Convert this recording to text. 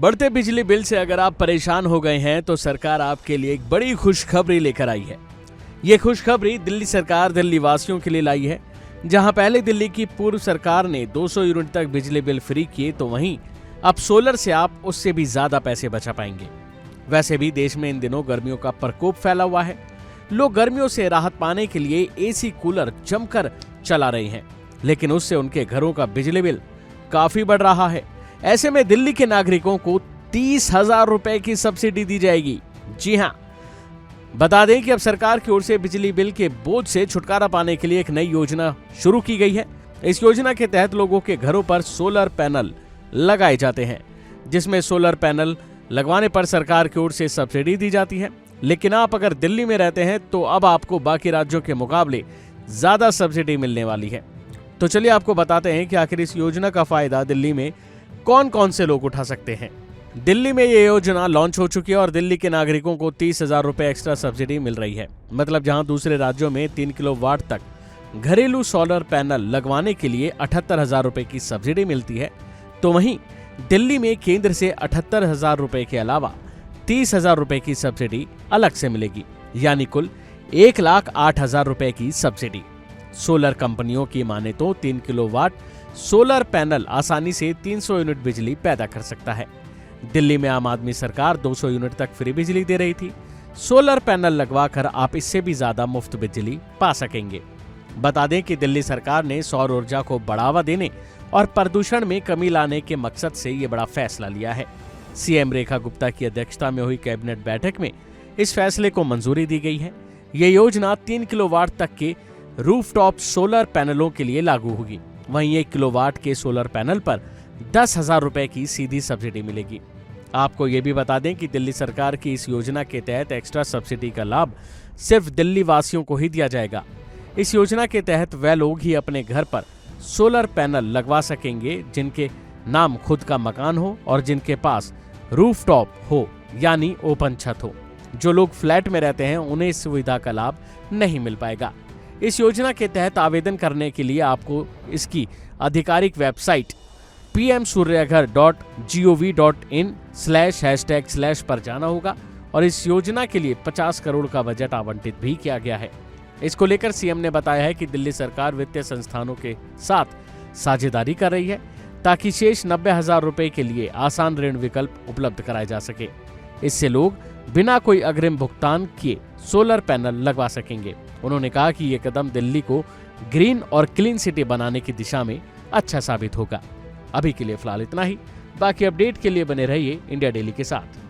बढ़ते बिजली बिल से अगर आप परेशान हो गए हैं तो सरकार आपके लिए एक बड़ी खुशखबरी लेकर आई है। ये खुशखबरी दिल्ली सरकार दिल्ली वासियों के लिए लाई है। जहां पहले दिल्ली की पूर्व सरकार ने 200 यूनिट तक बिजली बिल फ्री किए, तो वहीं अब सोलर से आप उससे भी ज्यादा पैसे बचा पाएंगे। वैसे भी देश में इन दिनों गर्मियों का प्रकोप फैला हुआ है। लोग गर्मियों से राहत पाने के लिए एसी कूलर जमकर चला रहे हैं, लेकिन उससे उनके घरों का बिजली बिल काफी बढ़ रहा है। ऐसे में दिल्ली के नागरिकों को 30,000 रुपए की सब्सिडी दी जाएगी। जी हां, बता दें कि अब सरकार की ओर से बिजली बिल के बोझ से छुटकारा पाने के लिए एक नई योजना शुरू की गई है। इस योजना के तहत लोगों के घरों पर सोलर पैनल लगाए जाते हैं, जिसमें सोलर पैनल लगवाने पर सरकार की ओर से सब्सिडी दी जाती है। लेकिन आप अगर दिल्ली में रहते हैं तो अब आपको बाकी राज्यों के मुकाबले ज्यादा सब्सिडी मिलने वाली है। तो चलिए आपको बताते हैं कि आखिर इस योजना का फायदा दिल्ली में कौन कौन से लोग उठा सकते हैं। दिल्ली में ये योजना लॉन्च हो चुकी है और दिल्ली के नागरिकों को 30,000 रुपए एक्स्ट्रा सब्सिडी मिल रही है। मतलब जहां दूसरे राज्यों में 3 किलोवाट तक घरेलू सोलर पैनल लगवाने के लिए 78,000 रुपए की सब्सिडी मिलती है, तो वहीं दिल्ली में केंद्र से 78,000 रुपए के अलावा 30,000 रुपए की सब्सिडी अलग से मिलेगी, यानी कुल 1,08,000 रुपए की सब्सिडी। सोलर कंपनियों की माने तो 3 किलोवाट सोलर पैनल आसानी से 300 यूनिट बिजली पैदा कर सकता है। दिल्ली में आम आदमी सरकार 200 यूनिट तक फ्री बिजली दे रही थी। सोलर पैनल लगवाकर आप इससे भी ज्यादा मुफ्त बिजली पा सकेंगे। बता दें कि दिल्ली सरकार ने सौर ऊर्जा को बढ़ावा देने और प्रदूषण में कमी लाने के मकसद से ये बड़ा फैसला लिया है। सीएम रेखा गुप्ता की अध्यक्षता में हुई कैबिनेट बैठक में इस फैसले को मंजूरी दी गई है। ये योजना 3 किलोवाट तक के रूफटॉप सोलर पैनलों के लिए लागू होगी। वहीं 1 किलोवाट के सोलर पैनल पर 10,000 रुपए की सीधी सब्सिडी मिलेगी। आपको ये भी बता दें कि दिल्ली सरकार की इस योजना के तहत एक्स्ट्रा सब्सिडी का लाभ सिर्फ दिल्ली वासियों को ही दिया जाएगा। इस योजना के तहत वह लोग ही अपने घर पर सोलर पैनल लगवा सकेंगे जिनके नाम खुद का मकान हो और जिनके पास रूफटॉप हो, यानी ओपन छत हो। जो लोग फ्लैट में रहते हैं उन्हें इस सुविधा का लाभ नहीं मिल पाएगा। इस योजना के तहत आवेदन करने के लिए आपको इसकी आधिकारिक वेबसाइट pmsuryaghar.gov.in/# पर जाना होगा और इस योजना के लिए 50 करोड़ का बजट आवंटित भी किया गया है। इसको लेकर सीएम ने बताया है कि दिल्ली सरकार वित्तीय संस्थानों के साथ साझेदारी कर रही है ताकि शेष 90,000 रुपए के लिए आसान ऋण विकल्प उपलब्ध कराए जा सके। इससे लोग बिना कोई अग्रिम भुगतान किए सोलर पैनल लगवा सकेंगे। उन्होंने कहा कि ये कदम दिल्ली को ग्रीन और क्लीन सिटी बनाने की दिशा में अच्छा साबित होगा। अभी के लिए फिलहाल इतना ही। बाकी अपडेट के लिए बने रहिए इंडिया डेली के साथ।